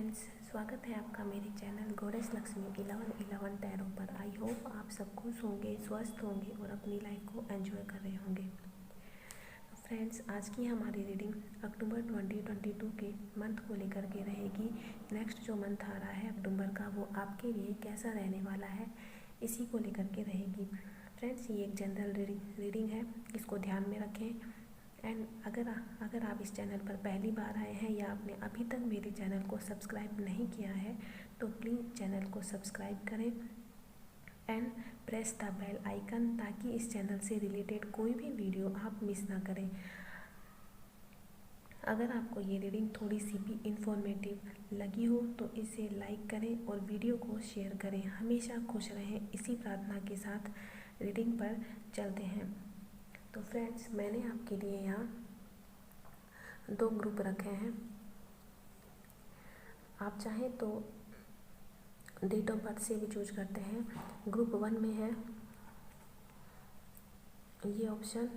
Friends, स्वागत है आपका मेरे चैनल गॉडेस लक्ष्मी 1111 टैरो पर। आई होप आप सब खुश होंगे, स्वस्थ होंगे और अपनी लाइफ को एंजॉय कर रहे होंगे। तो फ्रेंड्स, आज की हमारी रीडिंग अक्टूबर 2022 के मंथ को लेकर के रहेगी। नेक्स्ट जो मंथ आ रहा है अक्टूबर का, वो आपके लिए कैसा रहने वाला है, इसी को लेकर के रहेगी। फ्रेंड्स, ये एक जनरल रीडिंग है, इसको ध्यान में रखें। एंड अगर आप इस चैनल पर पहली बार आए हैं या आपने अभी तक मेरे चैनल को सब्सक्राइब नहीं किया है तो प्लीज़ चैनल को सब्सक्राइब करें and press the bell icon, ताकि इस चैनल से रिलेटेड कोई भी वीडियो आप मिस ना करें। अगर आपको ये रीडिंग थोड़ी सी भी इंफॉर्मेटिव लगी हो तो इसे लाइक करें और वीडियो को शेयर करें। हमेशा खुश रहें, इसी प्रार्थना के साथ रीडिंग पर चलते हैं। तो फ्रेंड्स, मैंने आपके लिए यहाँ 2 ग्रुप रखे हैं। आप चाहें तो डेट ऑफ बर्थ से भी चूज करते हैं। ग्रुप 1 में है ये ऑप्शन,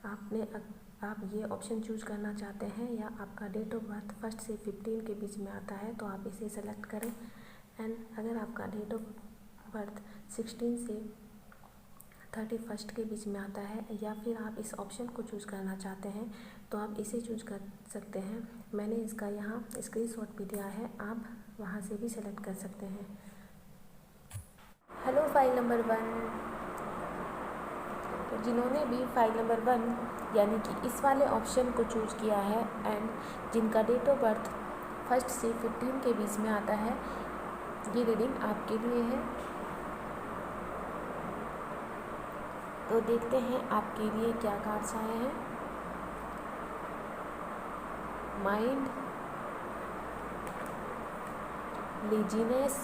आप ये ऑप्शन चूज करना चाहते हैं या आपका डेट ऑफ बर्थ 1 से 15 के बीच में आता है तो आप इसे सेलेक्ट करें। एंड अगर आपका डेट ऑफ बर्थ 16 से 31 के बीच में आता है या फिर आप इस ऑप्शन को चूज़ करना चाहते हैं तो आप इसे चूज़ कर सकते हैं। मैंने इसका यहाँ स्क्रीनशॉट भी दिया है, आप वहाँ से भी सेलेक्ट कर सकते हैं। हेलो फाइल नंबर 1, तो जिन्होंने भी फाइल नंबर 1 यानी कि इस वाले ऑप्शन को चूज़ किया है एंड जिनका डेट ऑफ बर्थ 1 से 15 के बीच में आता है, ये रीडिंग आपके लिए है। तो देखते हैं आपके लिए क्या कार्ड्स आए हैं। Mind, laziness,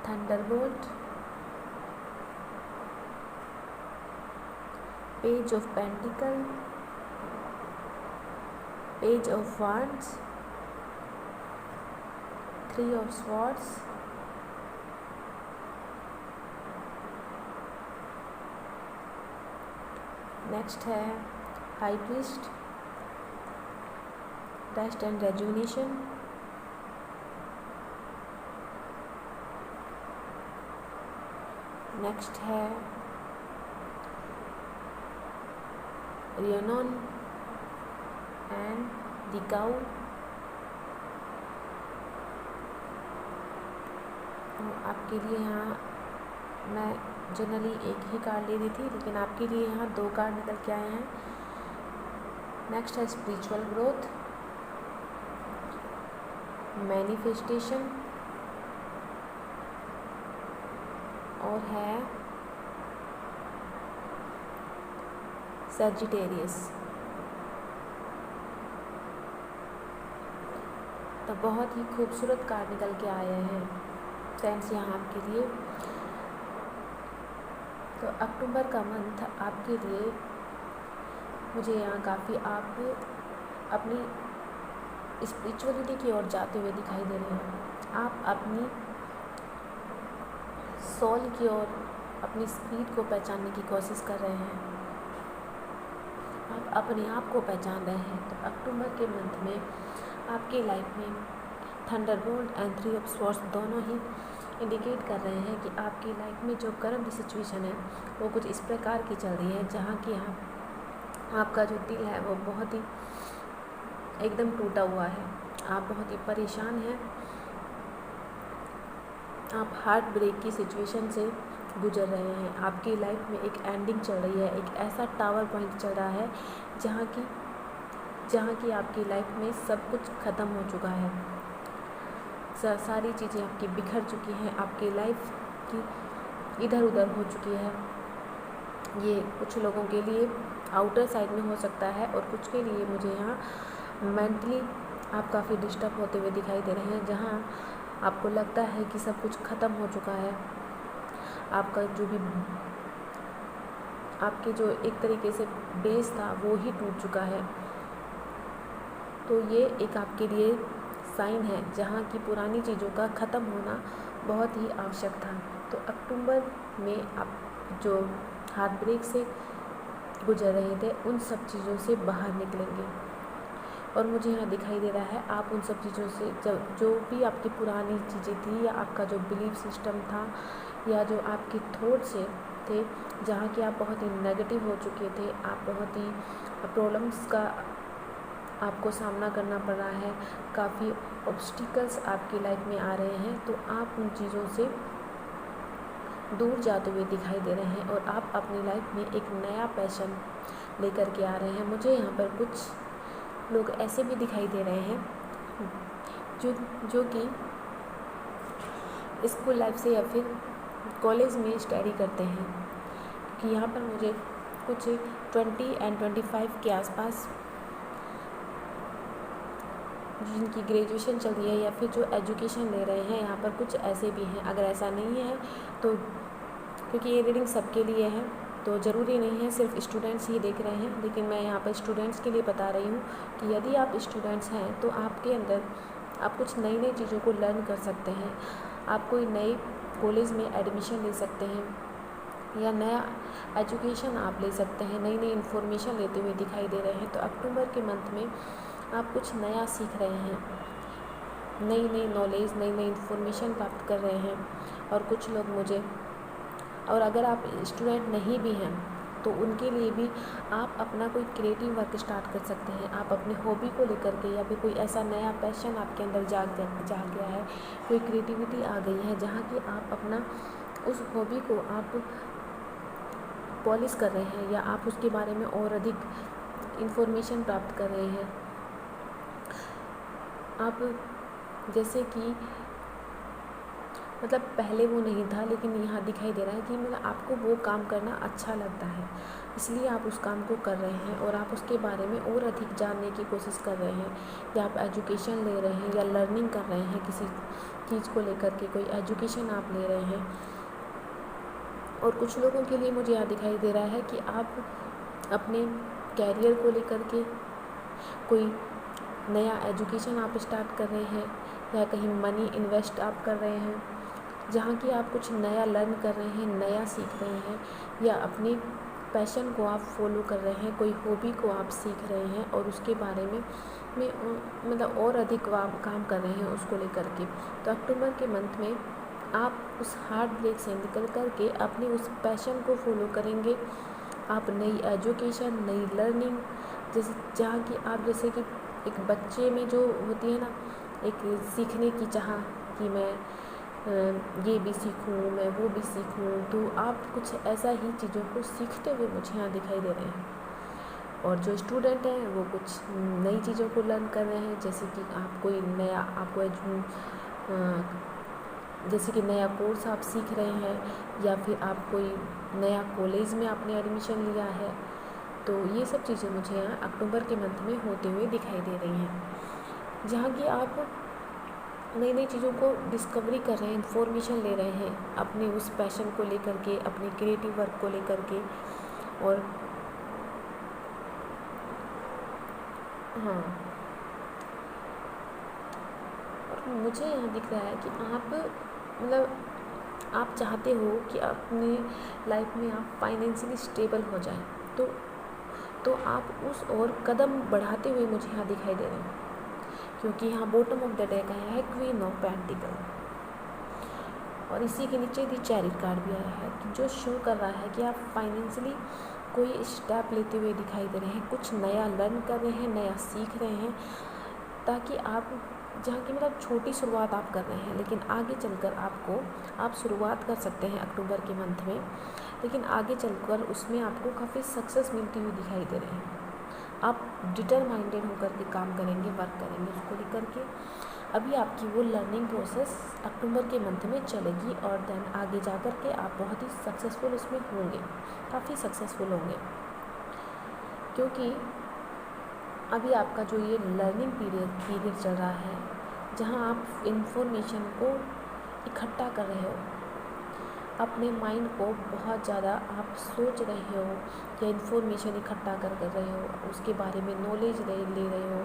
thunderbolt, page of pentacle, page of wands, 3 of swords, next है high priest, rest and rejuvenation, next है रियोनॉन एंड द काउ। आपके लिए यहाँ मैं जनरली एक ही कार्ड ले रही थी, लेकिन आपके लिए यहाँ 2 कार्ड निकल के आए हैं। नेक्स्ट है स्पिरिचुअल ग्रोथ, मैनिफेस्टेशन और है सजिटेरियस। तो बहुत ही खूबसूरत कार्ड निकल के आए हैं फ्रेंड्स यहाँ आपके लिए। तो अक्टूबर का मंथ आपके लिए, मुझे यहाँ काफ़ी आप अपनी स्पिरिचुअलिटी की ओर जाते हुए दिखाई दे रहे हैं। आप अपनी सोल की ओर, अपनी स्पिरिट को पहचानने की कोशिश कर रहे हैं। आप अपने आप को पहचान रहे हैं। तो अक्टूबर के मंथ में आपके लाइफ में थंडरबोल्ट एंड 3 ऑफ स्वॉर्ड्स दोनों ही इंडिकेट कर रहे हैं कि आपकी लाइफ में जो करंट सिचुएशन है वो कुछ इस प्रकार की चल रही है, जहाँ की आपका जो दिल है वो बहुत ही एकदम टूटा हुआ है। आप बहुत ही परेशान हैं, आप हार्ट ब्रेक की सिचुएशन से गुजर रहे हैं। आपकी लाइफ में एक एंडिंग चल रही है, एक ऐसा टावर पॉइंट चल रहा है जहाँ की आपकी लाइफ में सब कुछ ख़त्म हो चुका है। सारी चीज़ें आपकी बिखर चुकी हैं, आपकी लाइफ की इधर उधर हो चुकी है। ये कुछ लोगों के लिए आउटर साइड में हो सकता है और कुछ के लिए मुझे यहाँ मेंटली आप काफ़ी डिस्टर्ब होते हुए दिखाई दे रहे हैं, जहाँ आपको लगता है कि सब कुछ ख़त्म हो चुका है। आपका आपके जो एक तरीके से बेस था वो ही टूट चुका है। तो ये एक आपके लिए साइन है जहाँ की पुरानी चीज़ों का ख़त्म होना बहुत ही आवश्यक था। तो अक्टूबर में आप जो हार्ट ब्रेक से गुजर रहे थे उन सब चीज़ों से बाहर निकलेंगे। और मुझे यहाँ दिखाई दे रहा है आप उन सब चीज़ों से जो भी आपकी पुरानी चीज़ें थी या आपका जो बिलीफ सिस्टम था या जो आपके थॉट्स थे, जहाँ कि आप बहुत ही नेगेटिव हो चुके थे, आप बहुत ही प्रॉब्लम्स का आपको सामना करना पड़ रहा है, काफ़ी ऑब्स्टिकल्स आपकी लाइफ में आ रहे हैं, तो आप उन चीज़ों से दूर जाते हुए दिखाई दे रहे हैं और आप अपनी लाइफ में एक नया पैशन लेकर के आ रहे हैं। मुझे यहाँ पर कुछ लोग ऐसे भी दिखाई दे रहे हैं जो कि स्कूल लाइफ से या फिर कॉलेज में स्टडी करते हैं, कि यहाँ पर मुझे कुछ 20 and 25 के आसपास जिनकी ग्रेजुएशन चल रही है या फिर जो एजुकेशन ले रहे हैं, यहाँ पर कुछ ऐसे भी हैं। अगर ऐसा नहीं है तो क्योंकि ये रीडिंग सबके लिए है तो ज़रूरी नहीं है सिर्फ स्टूडेंट्स ही देख रहे हैं, लेकिन मैं यहाँ पर स्टूडेंट्स के लिए बता रही हूँ कि यदि आप स्टूडेंट्स हैं तो आपके अंदर आप कुछ नई नई चीज़ों को लर्न कर सकते हैं। आप कोई नई कॉलेज में एडमिशन ले सकते हैं या नया एजुकेशन आप ले सकते हैं, नई नई इन्फॉर्मेशन लेते हुए दिखाई दे रहे हैं। तो अक्टूबर के मंथ में आप कुछ नया सीख रहे हैं, नई नई नॉलेज, नई नई इन्फॉर्मेशन प्राप्त कर रहे हैं। और कुछ लोग मुझे, और अगर आप स्टूडेंट नहीं भी हैं तो उनके लिए भी आप अपना कोई क्रिएटिव वर्क स्टार्ट कर सकते हैं। आप अपने हॉबी को लेकर के या फिर कोई ऐसा नया पैशन आपके अंदर जाग गया है, कोई क्रिएटिविटी आ गई है जहाँ कि आप अपना उस हॉबी को आप पॉलिश कर रहे हैं या आप उसके बारे में और अधिक इन्फॉर्मेशन प्राप्त कर रहे हैं। आप जैसे कि मतलब पहले वो नहीं था, लेकिन यहाँ दिखाई दे रहा है कि मतलब आपको वो काम करना अच्छा लगता है, इसलिए आप उस काम को कर रहे हैं और आप उसके बारे में और अधिक जानने की कोशिश कर रहे हैं, या आप एजुकेशन ले रहे हैं या लर्निंग कर रहे हैं किसी चीज़ को लेकर के, कोई एजुकेशन आप ले रहे हैं। और कुछ लोगों के लिए मुझे यहाँ दिखाई दे रहा है कि आप अपने कैरियर को लेकर के कोई नया एजुकेशन आप स्टार्ट कर रहे हैं या कहीं मनी इन्वेस्ट आप कर रहे हैं, जहाँ कि आप कुछ नया लर्न कर रहे हैं, नया सीख रहे हैं, या अपने पैशन को आप फॉलो कर रहे हैं, कोई हॉबी को आप सीख रहे हैं और उसके बारे में मतलब और अधिक काम कर रहे हैं उसको लेकर के। तो अक्टूबर के मंथ में आप उस हार्ड ब्रेक से निकल कर के अपने उस पैशन को फॉलो करेंगे। आप नई एजुकेशन, नई लर्निंग, जैसे जहाँ कि आप जैसे कि एक बच्चे में जो होती है ना एक सीखने की चाह कि मैं ये भी सीखूं, मैं वो भी सीखूं, तो आप कुछ ऐसा ही चीज़ों को सीखते हुए मुझे यहाँ दिखाई दे रहे हैं। और जो स्टूडेंट हैं वो कुछ नई चीज़ों को लर्न कर रहे हैं, जैसे कि आप कोई नया जैसे कि नया कोर्स आप सीख रहे हैं या फिर आप कोई नया कॉलेज में आपने एडमिशन लिया है। तो ये सब चीज़ें मुझे यहाँ अक्टूबर के मंथ में होते हुए दिखाई दे रही हैं, जहाँ कि आप नई नई चीज़ों को डिस्कवरी कर रहे हैं, इन्फॉर्मेशन ले रहे हैं अपने उस पैशन को लेकर के, अपने क्रिएटिव वर्क को लेकर के। और हाँ, और मुझे यहाँ दिख रहा है कि आप मतलब आप चाहते हो कि अपने लाइफ में आप फाइनेंशियली स्टेबल हो जाएं, तो आप उस और कदम बढ़ाते हुए मुझे यहाँ दिखाई दे रहे हैं, क्योंकि यहाँ बॉटम ऑफ द डेक आया है क्वीन ऑफ पेंटिकल और इसी के नीचे दी चैरिट कार्ड भी आया है, जो शो कर रहा है कि आप फाइनेंशियली कोई स्टेप लेते हुए दिखाई दे रहे हैं, कुछ नया लर्न कर रहे हैं, नया सीख रहे हैं, ताकि आप जहाँ की मतलब छोटी शुरुआत आप कर रहे हैं, लेकिन आगे चलकर आप शुरुआत कर सकते हैं अक्टूबर के मंथ में, लेकिन आगे चलकर उसमें आपको काफ़ी सक्सेस मिलती हुई दिखाई दे रही है। आप डिटरमाइंडेड होकर के काम करेंगे, वर्क करेंगे उसको लेकर के। अभी आपकी वो लर्निंग प्रोसेस अक्टूबर के मंथ में चलेगी और देन आगे जा कर के आप बहुत ही सक्सेसफुल उसमें होंगे, काफ़ी सक्सेसफुल होंगे, क्योंकि अभी आपका जो ये लर्निंग पीरियड चल रहा है, जहाँ आप इंफॉर्मेशन को इकट्ठा कर रहे हो, अपने माइंड को बहुत ज़्यादा आप सोच रहे हो या इन्फॉर्मेशन इकट्ठा कर रहे हो, उसके बारे में नॉलेज ले रहे हो,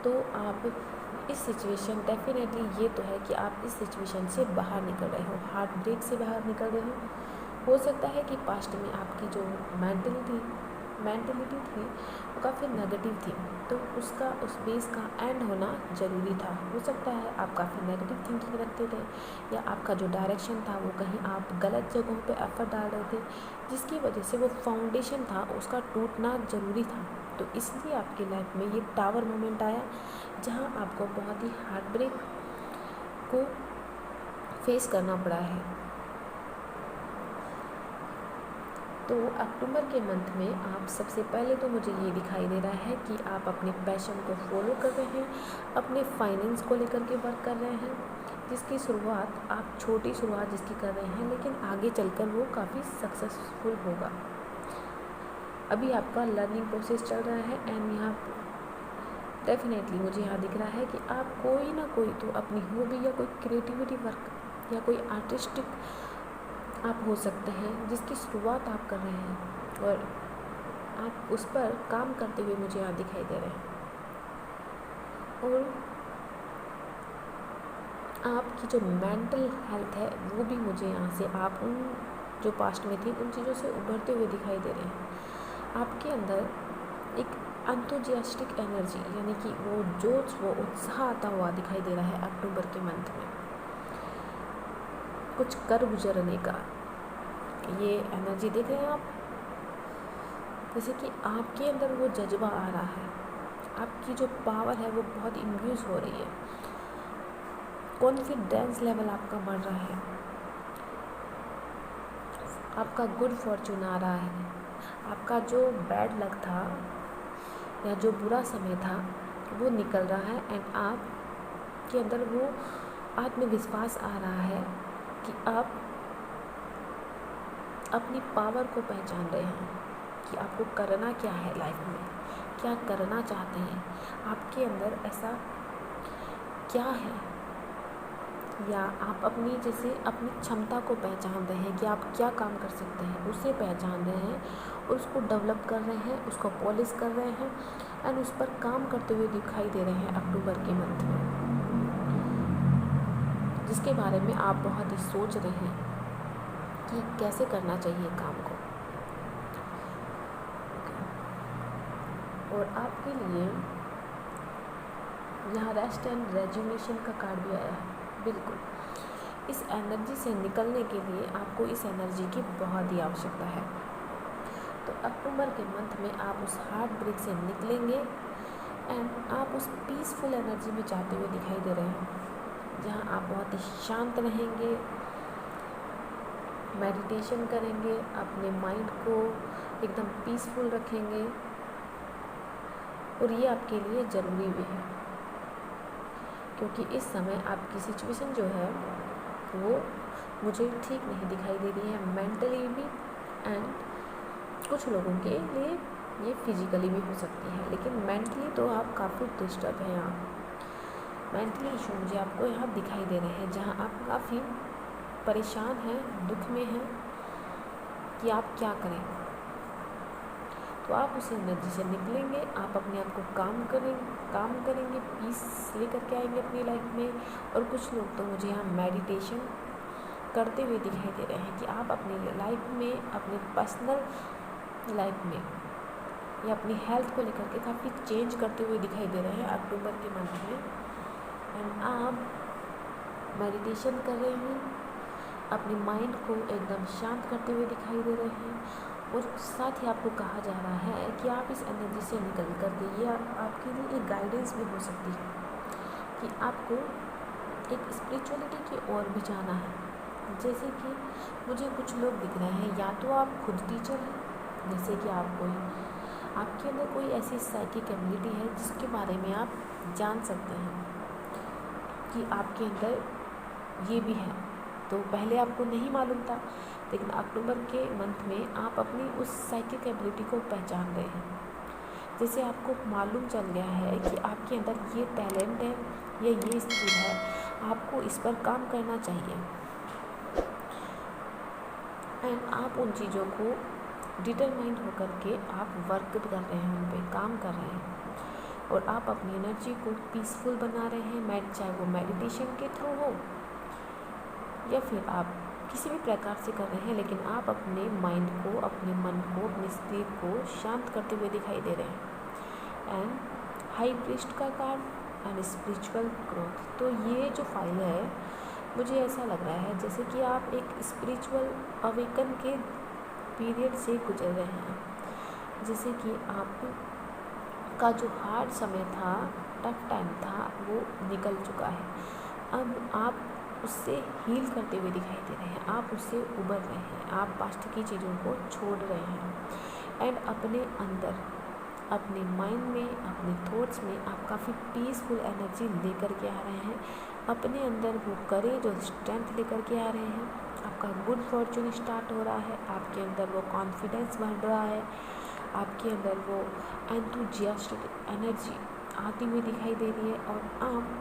तो आप इस सिचुएशन डेफिनेटली ये तो है कि आप इस सिचुएशन से बाहर निकल रहे हो, हार्ट ब्रेक से बाहर निकल रहे हो सकता है कि पास्ट में आपकी जो मेंटलिटी मेंटलिटी थी वो काफ़ी नेगेटिव थी, तो उसका उस बेस का एंड होना ज़रूरी था। हो सकता है आप काफ़ी नेगेटिव थिंकिंग रखते थे, या आपका जो डायरेक्शन था वो कहीं आप गलत जगहों पे एफर्ट डाल रहे थे, जिसकी वजह से वो फाउंडेशन था उसका टूटना ज़रूरी था। तो इसलिए आपकी लाइफ में ये टावर मोमेंट आया, जहाँ आपको बहुत ही हार्ट ब्रेक को फेस करना पड़ा है। तो अक्टूबर के मंथ में आप सबसे पहले तो मुझे ये दिखाई दे रहा है कि आप अपने पैशन को फॉलो कर रहे हैं, अपने फाइनेंस को लेकर के वर्क कर रहे हैं, जिसकी शुरुआत आप छोटी शुरुआत जिसकी कर रहे हैं, लेकिन आगे चलकर वो काफ़ी सक्सेसफुल होगा। अभी आपका लर्निंग प्रोसेस चल रहा है, एंड यहाँ डेफिनेटली मुझे यहाँ दिख रहा है कि आप कोई ना कोई तो अपनी हॉबी या कोई क्रिएटिविटी वर्क या कोई आर्टिस्टिक आप हो सकते हैं जिसकी शुरुआत आप कर रहे हैं, और आप उस पर काम करते हुए मुझे यहाँ दिखाई दे रहे हैं। और आपकी जो मेंटल हेल्थ है वो भी मुझे यहाँ से आप उन जो पास्ट में थी उन चीज़ों से उभरते हुए दिखाई दे रहे हैं। आपके अंदर एक एंथुजियास्टिक एनर्जी यानी कि वो जोश वो उत्साह आता हुआ दिखाई दे रहा है अक्टूबर के मंथ में, कुछ कर गुजरने का ये एनर्जी देख रहे हैं आप, जैसे कि आपके अंदर वो जज्बा आ रहा है, आपकी जो पावर है वो बहुत इंड्यूस हो रही है, कॉन्फिडेंस लेवल आपका बढ़ रहा है, आपका गुड फॉर्चून आ रहा है, आपका जो बैड लक था या जो बुरा समय था वो निकल रहा है, एंड आप के अंदर वो आत्मविश्वास आ रहा है कि आप अपनी पावर को पहचान रहे हैं कि आपको करना क्या है लाइफ में, क्या करना चाहते हैं, आपके अंदर ऐसा क्या है, या आप अपनी जैसे अपनी क्षमता को पहचान रहे हैं कि आप क्या काम कर सकते हैं, उसे पहचान रहे हैं और उसको डेवलप कर रहे हैं, उसको पॉलिश कर रहे हैं, एंड उस पर काम करते हुए दिखाई दे रहे हैं अक्टूबर के मंथ में, जिसके बारे में आप बहुत ही सोच रहे हैं कि कैसे करना चाहिए काम को। और आपके लिए यहाँ रेस्ट एंड रेजुनेशन का कार्ड भी आया है। बिल्कुल, इस एनर्जी से निकलने के लिए आपको इस एनर्जी की बहुत ही आवश्यकता है। तो अक्टूबर के मंथ में आप उस हार्ट ब्रेक से निकलेंगे, एंड आप उस पीसफुल एनर्जी में जाते हुए दिखाई दे रहे हैं, जहाँ आप बहुत ही शांत रहेंगे, मेडिटेशन करेंगे, अपने माइंड को एकदम पीसफुल रखेंगे, और ये आपके लिए ज़रूरी भी है, क्योंकि इस समय आपकी सिचुएशन जो है वो मुझे ठीक नहीं दिखाई दे रही है, मेंटली भी, एंड कुछ लोगों के लिए ये फिजिकली भी हो सकती है, लेकिन मेंटली तो आप काफ़ी डिस्टर्ब हैं। यहाँ मेंटली इशू मुझे आपको यहाँ दिखाई दे रहे हैं, जहाँ आप काफ़ी परेशान हैं, दुख में हैं कि आप क्या करें। तो आप उस एनर्जी से निकलेंगे, आप अपने आप को काम करेंगे, पीस लेकर के आएंगे अपनी लाइफ में। और कुछ लोग तो मुझे यहाँ मेडिटेशन करते हुए दिखाई दे रहे हैं कि आप अपनी लाइफ में, अपने पर्सनल लाइफ में या अपनी हेल्थ को लेकर के काफ़ी चेंज करते हुए दिखाई दे रहे हैं अक्टूबर के मंथ में। एंड आप मेडिटेशन कर रहे हैं, अपने माइंड को एकदम शांत करते हुए दिखाई दे रहे हैं, और साथ ही आपको कहा जा रहा है कि आप इस एनर्जी से निकल कर के, ये आपके लिए एक गाइडेंस भी हो सकती है कि आपको एक स्पिरिचुअलिटी की ओर भी जाना है। जैसे कि मुझे कुछ लोग दिख रहे हैं, या तो आप खुद टीचर हैं, जैसे कि आपके अंदर कोई ऐसी साइकिक एबिलिटी है जिसके बारे में आप जान सकते हैं कि आपके अंदर ये भी है। तो पहले आपको नहीं मालूम था, लेकिन अक्टूबर के मंथ में आप अपनी उस साइकिक एबिलिटी को पहचान रहे हैं। जैसे आपको मालूम चल गया है कि आपके अंदर ये टैलेंट है या ये स्किल है, आपको इस पर काम करना चाहिए, एंड आप उन चीज़ों को डिटरमाइंड होकर के आप वर्क कर रहे हैं, उन पर काम कर रहे हैं, और आप अपनी एनर्जी को पीसफुल बना रहे हैं, चाहे वो मेडिटेशन के थ्रू हो या फिर आप किसी भी प्रकार से कर रहे हैं, लेकिन आप अपने माइंड को, अपने मन को, अपने स्पिरिट को शांत करते हुए दिखाई दे रहे हैं। एंड हाई प्रीस्ट का कार्ड एंड स्पिरिचुअल ग्रोथ। तो ये जो फाइल है, मुझे ऐसा लग रहा है जैसे कि आप एक स्पिरिचुअल अवेकन के पीरियड से गुजर रहे हैं। जैसे कि आप का जो हार्ड समय था, टफ टाइम था, वो निकल चुका है। अब आप उससे हील करते हुए दिखाई दे रहे हैं, आप उससे उबर रहे हैं, आप पास्ट की चीज़ों को छोड़ रहे हैं। एंड अपने अंदर, अपने माइंड में, अपने थॉट्स में आप काफ़ी पीसफुल एनर्जी लेकर के आ रहे हैं। अपने अंदर वो करेज और स्ट्रेंथ लेकर के आ रहे हैं। आपका गुड फॉर्चून स्टार्ट हो रहा है, आपके अंदर वो कॉन्फिडेंस बढ़ रहा है, आपके अंदर वो एंथुजियास्टिक एनर्जी आती हुई दिखाई दे रही है। और आप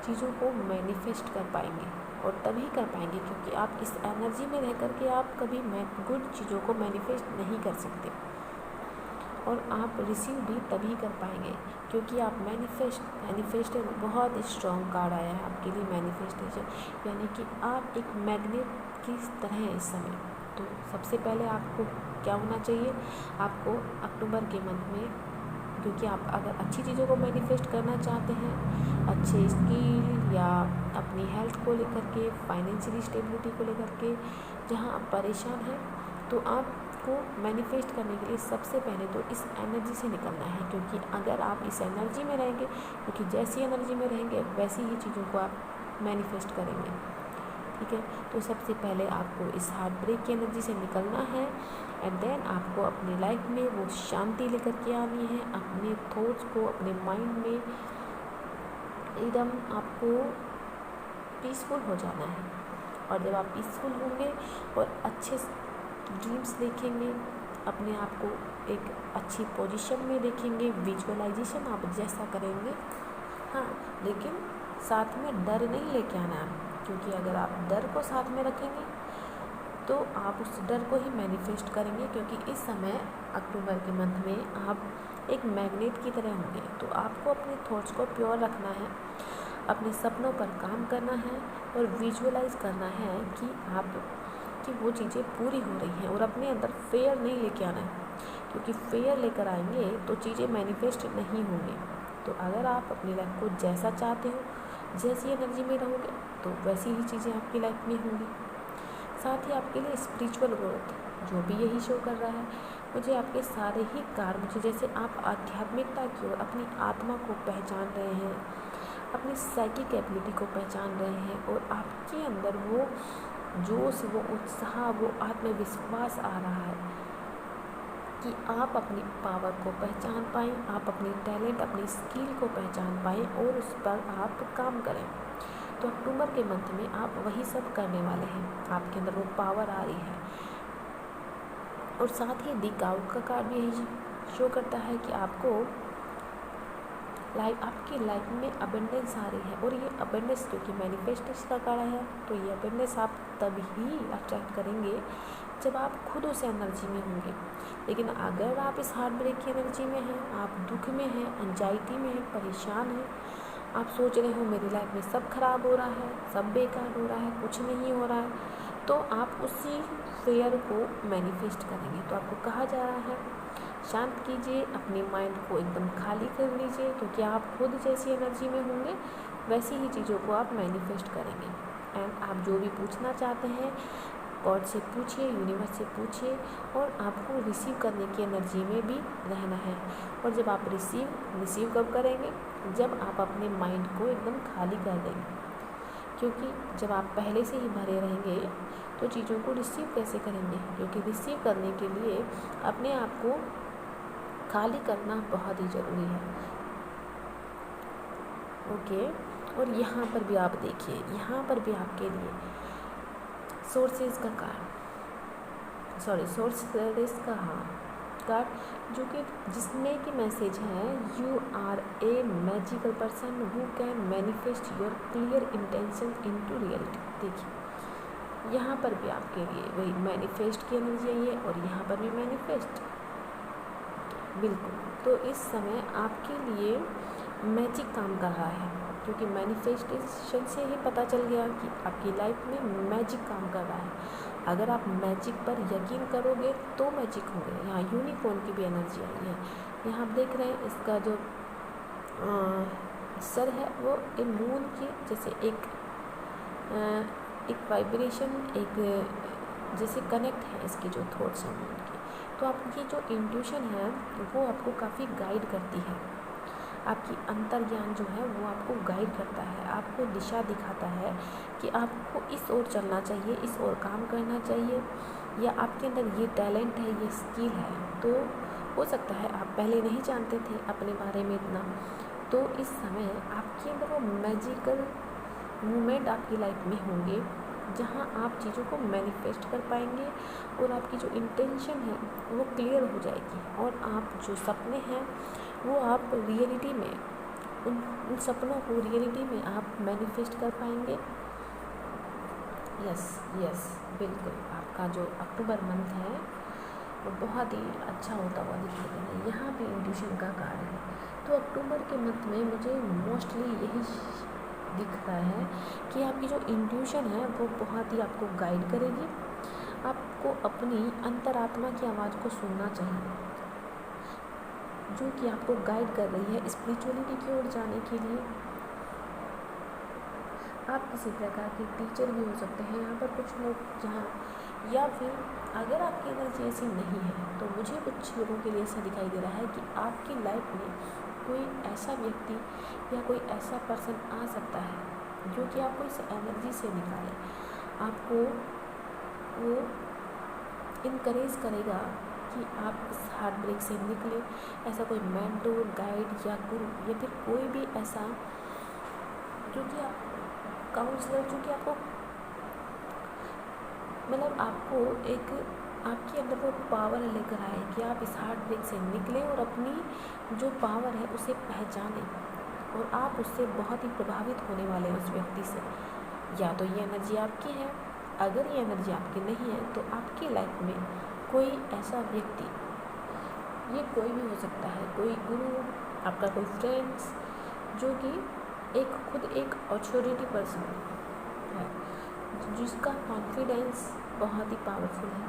चीज़ों को मैनिफेस्ट कर पाएंगे, और तभी कर पाएंगे क्योंकि आप इस एनर्जी में रह कर के आप कभी गुड चीज़ों को मैनिफेस्ट नहीं कर सकते। और आप रिसीव भी तभी कर पाएंगे क्योंकि आप मैनिफेस्ट बहुत स्ट्रॉन्ग कार्ड आया है आपके लिए मैनिफेस्टेशन, यानी कि आप एक मैग्नेट की तरह हैं इस समय। तो सबसे पहले आपको क्या होना चाहिए, आपको अक्टूबर के मंथ में, क्योंकि आप अगर अच्छी चीज़ों को मैनिफेस्ट करना चाहते हैं, अच्छे स्किल या अपनी हेल्थ को लेकर के, फाइनेंशियली स्टेबिलिटी को लेकर के जहां आप परेशान हैं, तो आपको मैनिफेस्ट करने के लिए सबसे पहले तो इस एनर्जी से निकलना है। क्योंकि अगर आप इस एनर्जी में रहेंगे, क्योंकि जैसी एनर्जी में रहेंगे वैसी ही चीज़ों को आप मैनिफेस्ट करेंगे। ठीक है, तो सबसे पहले आपको इस हार्ट ब्रेक की एनर्जी से निकलना है। एंड देन आपको अपनी लाइफ में वो शांति लेकर के आनी है, अपने थॉट्स को, अपने माइंड में एकदम आपको पीसफुल हो जाना है। और जब आप पीसफुल होंगे और अच्छे ड्रीम्स देखेंगे, अपने आप को एक अच्छी पोजीशन में देखेंगे, विजुअलाइजेशन आप जैसा करेंगे, हाँ, लेकिन साथ में डर नहीं लेके आना है, क्योंकि अगर आप डर को साथ में रखेंगे तो आप उस डर को ही मैनिफेस्ट करेंगे। क्योंकि इस समय अक्टूबर के मंथ में आप एक मैग्नेट की तरह होंगे। तो आपको अपने थॉट्स को प्योर रखना है, अपने सपनों पर काम करना है और विजुअलाइज करना है कि आप कि वो चीज़ें पूरी हो रही हैं, और अपने अंदर फेयर नहीं लेके आना है, क्योंकि फेयर लेकर आएंगे तो चीज़ें मैनिफेस्ट नहीं होंगी। तो अगर आप अपनी लाइफ को जैसा चाहते हो, जैसी एनर्जी में रहोगे, तो वैसी ही चीज़ें आपकी लाइफ में होंगी। साथ ही आपके लिए स्पिरिचुअल ग्रोथ जो भी यही शो कर रहा है, मुझे आपके सारे ही कार्य, मुझे जैसे आप आध्यात्मिकता की ओर, अपनी आत्मा को पहचान रहे हैं, अपनी साइकिक एबिलिटी को पहचान रहे हैं, और आपके अंदर वो जोश, वो उत्साह, वो आत्मविश्वास आ रहा है कि आप अपनी पावर को पहचान पाएँ, आप अपनी टैलेंट, अपनी स्किल को पहचान पाएँ और उस पर आप काम करें। तो अक्टूबर के मंथ में आप वही सब करने वाले हैं, आपके अंदर वो पावर आ रही है। और साथ ही दी काउ का कार्ड भी यही शो करता है कि आपको आपकी लाइफ में अबेंडेंस आ रही है। और ये अबेंडेंस, क्योंकि मैनिफेस्टेशन का कार्ड है, तो ये अबेंडेंस आप तभी अट्रैक्ट करेंगे जब आप खुद उस एनर्जी में होंगे। लेकिन अगर आप इस हार्ट ब्रेक की एनर्जी में हैं, आप दुख में हैं, एंजाइटी में हैं, परेशान हैं, आप सोच रहे हो मेरी लाइफ में सब खराब हो रहा है, सब बेकार हो रहा है, कुछ नहीं हो रहा है, तो आप उसी फेयर को मैनिफेस्ट करेंगे। तो आपको कहा जा रहा है शांत कीजिए, अपनी माइंड को एकदम खाली कर लीजिए, क्योंकि आप खुद जैसी एनर्जी में होंगे वैसी ही चीज़ों को आप मैनिफेस्ट करेंगे। एंड आप जो भी पूछना चाहते हैं गॉड से पूछिए, यूनिवर्स से पूछिए, और आपको रिसीव करने की एनर्जी में भी रहना है। और जब आप रिसीव कब करेंगे, जब आप अपने माइंड को एकदम खाली कर देंगे। क्योंकि जब आप पहले से ही भरे रहेंगे तो चीज़ों को रिसीव कैसे करेंगे, क्योंकि रिसीव करने के लिए अपने आप को खाली करना बहुत ही ज़रूरी है। ओके, और यहाँ पर भी आप देखिए, यहाँ पर भी आपके लिए सोर्सेज का कार्ड, सोर्सेज का कार्ड, जो कि जिसमें कि मैसेज है, you are a magical person who can manifest your clear intention into reality. देखिए यहाँ पर भी आपके लिए वही मैनिफेस्ट की एनर्जी आई है, और यहाँ पर भी मैनिफेस्ट, बिल्कुल। तो इस समय आपके लिए मैजिक काम कर रहा है, क्योंकि मैनिफेस्टेशन से ही पता चल गया कि आपकी लाइफ में मैजिक काम कर रहा है। अगर आप मैजिक पर यकीन करोगे तो मैजिक होंगे। यहाँ यूनिकॉर्न की भी एनर्जी आई है। यहाँ आप देख रहे हैं इसका जो सर है वो एक मून की जैसे एक वाइब्रेशन, एक जैसे कनेक्ट है इसकी जो थॉट्स हैं मून की। तो आपकी जो इंट्यूशन है वो आपको काफ़ी गाइड करती है। आपकी अंतर्ज्ञान जो है वो आपको गाइड करता है, आपको दिशा दिखाता है कि आपको इस ओर चलना चाहिए, इस ओर काम करना चाहिए, या आपके अंदर ये टैलेंट है, ये स्किल है। तो हो सकता है आप पहले नहीं जानते थे अपने बारे में इतना, तो इस समय आपके अंदर वो मैजिकल मूवमेंट आपकी लाइफ में होंगे जहाँ आप चीज़ों को मैनिफेस्ट कर पाएंगे और आपकी जो इंटेंशन है वो क्लियर हो जाएगी, और आप जो सपने हैं वो आप रियलिटी में उन सपनों को रियलिटी में आप मैनिफेस्ट कर पाएंगे। यस यस बिल्कुल। आपका जो अक्टूबर मंथ है वो बहुत ही अच्छा होता हुआ दिखाई दे रहा है। यहाँ पे इंट्यूशन का कार्य है। तो अक्टूबर के मंथ में मुझे मोस्टली यही दिख रहा है कि आपकी जो इंट्यूशन है वो बहुत ही आपको गाइड करेगी। आपको अपनी अंतरात्मा की आवाज़ को सुनना चाहिए, जो कि आपको गाइड कर रही है स्पिरिचुअलिटी की ओर जाने के लिए। आप किसी प्रकार के टीचर भी हो सकते हैं यहाँ पर कुछ लोग जहाँ, या फिर अगर आपकी एनर्जी ऐसी नहीं है तो मुझे कुछ लोगों के लिए ऐसा दिखाई दे रहा है कि आपकी लाइफ में कोई ऐसा व्यक्ति या कोई ऐसा पर्सन आ सकता है जो कि आपको इस एनर्जी से निकाले, आपको वो इनकरेज करेगा कि आप इस हार्ट ब्रेक से निकले। ऐसा कोई मेंटोर, गाइड या गुरु या फिर कोई भी ऐसा जो कि आप काउंसलर, जो कि आपको मतलब आपको एक आपके अंदर वो पावर लेकर आए कि आप इस हार्ट ब्रेक से निकलें और अपनी जो पावर है उसे पहचानें, और आप उससे बहुत ही प्रभावित होने वाले हैं उस व्यक्ति से। या तो ये एनर्जी आपकी है, अगर ये एनर्जी आपकी नहीं है तो आपकी लाइफ में कोई ऐसा व्यक्ति, ये कोई भी हो सकता है, कोई गुरु, आपका कोई फ्रेंड्स, जो कि खुद एक अथॉरिटी पर्सन है, जिसका कॉन्फिडेंस बहुत ही पावरफुल है,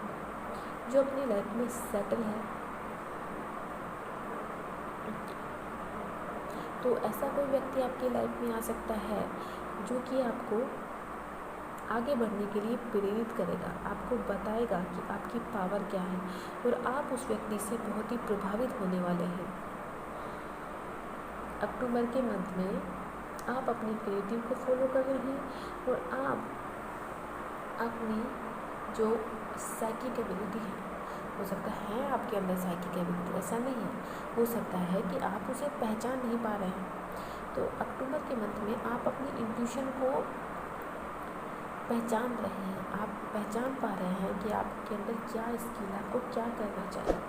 जो अपनी लाइफ में सेटल है। तो ऐसा कोई व्यक्ति आपकी लाइफ में आ सकता है जो कि आपको आगे बढ़ने के लिए प्रेरित करेगा, आपको बताएगा कि आपकी पावर क्या है, और आप उस व्यक्ति से बहुत ही प्रभावित होने वाले हैं। अक्टूबर के मंथ में आप अपनी क्रिएटिव को फॉलो कर रहे हैं, और आप अपनी जो साइकिक एबिलिटी है, हो सकता है आपके अंदर साइकिक एबिलिटी, ऐसा नहीं है, हो सकता है कि आप उसे पहचान नहीं पा रहे हैं। तो अक्टूबर के मंथ में आप अपनी इंट्यूशन को पहचान रहे हैं, आप पहचान पा रहे हैं कि आपके अंदर क्या स्किल है, आपको क्या करना चाहिए।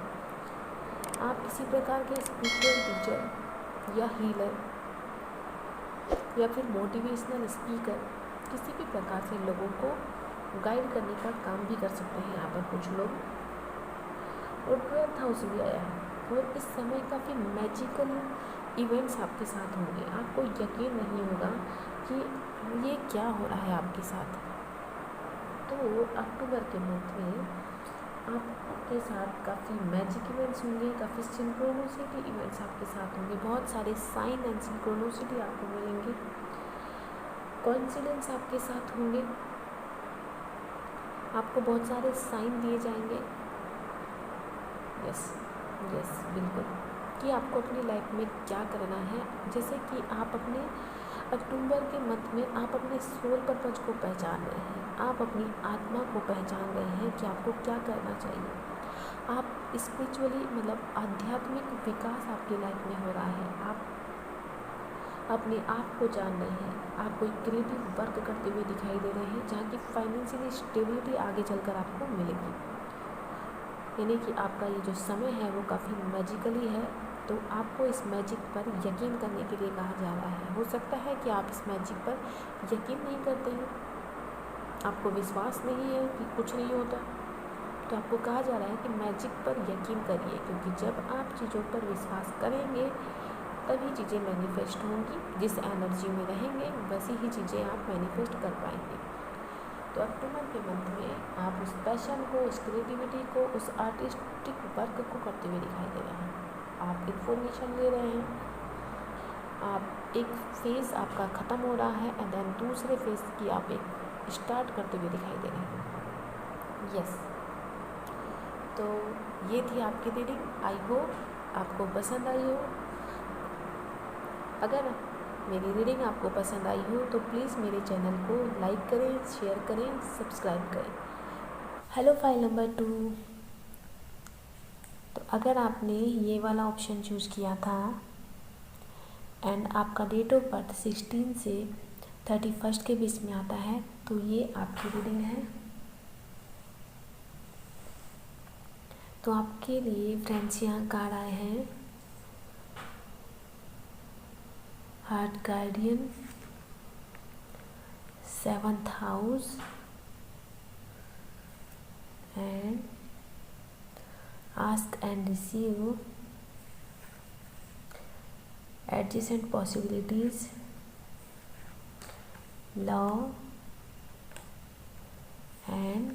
आप किसी प्रकार के स्पिरिचुअल टीचर या हीलर या फिर मोटिवेशनल स्पीकर, किसी भी प्रकार से लोगों को गाइड करने का काम भी कर सकते हैं यहाँ पर कुछ लोग। और 12th हाउस भी आया है, और इस समय काफ़ी मैजिकल इवेंट्स आपके साथ होंगे। आपको यकीन नहीं होगा कि ये क्या हो रहा है आपके साथ। तो अक्टूबर के मंथ में आपके साथ काफ़ी मैजिक इवेंट्स होंगे, काफ़ी सिंक्रोनिसिटी इवेंट्स आपके साथ होंगे, बहुत सारे साइन एंड सिंक्रोनिसिटी आपको मिलेंगे, कोइंसिडेंस आपके साथ होंगे, आपको बहुत सारे साइन दिए जाएंगे। यस बिल्कुल, कि आपको अपनी लाइफ में क्या करना है। जैसे कि आप अपने अक्टूबर के मंथ में आप अपने सोल पर्पज को पहचान रहे हैं, आप अपनी आत्मा को पहचान रहे हैं कि आपको क्या करना चाहिए। आप स्पिरिचुअली मतलब आध्यात्मिक विकास आपकी लाइफ में हो रहा है, आप अपने आप को जान रहे हैं, आप कोई क्रिएटिव वर्क करते हुए दिखाई दे रहे हैं जहाँ की फाइनेंशियली स्टेबिलिटी आगे चलकर आपको मिलेगी। यानी कि आपका ये जो समय है वो काफ़ी मैजिकली है। तो आपको इस मैजिक पर यकीन करने के लिए कहा जा रहा है। हो सकता है कि आप इस मैजिक पर यकीन नहीं करते हैं, आपको विश्वास नहीं है कि कुछ नहीं होता, तो आपको कहा जा रहा है कि मैजिक पर यकीन करिए, क्योंकि जब आप चीज़ों पर विश्वास करेंगे तभी चीज़ें मैनिफेस्ट होंगी। जिस एनर्जी में रहेंगे वैसी ही चीज़ें आप मैनिफेस्ट कर पाएंगे। तो अक्टूबर के मंथ में आप उस पैशन को, उस क्रिएटिविटी को, उस आर्टिस्टिक वर्क को करते हुए दिखाई दे रहे हैं। आप इन्फॉर्मेशन ले रहे हैं, आप एक फेज़ आपका ख़त्म हो रहा है एंड देन दूसरे फेज़ की आप एक स्टार्ट करते हुए दिखाई दे रहे हैं। यस, तो ये थी आपकी रीडिंग। आई होप आपको पसंद आई हो। अगर मेरी रीडिंग आपको पसंद आई हो तो प्लीज़ मेरे चैनल को लाइक करें, शेयर करें, सब्सक्राइब करें। Hello file number 2। तो अगर आपने ये वाला ऑप्शन चूज़ किया था एंड आपका डेट ऑफ बर्थ 16 से 31 के बीच में आता है, तो ये आपकी रीडिंग है। तो आपके लिए फ्रेंड्स यहाँ कार्ड आए हैं। Heart guardian, 7th house and ask and receive, adjacent possibilities, love and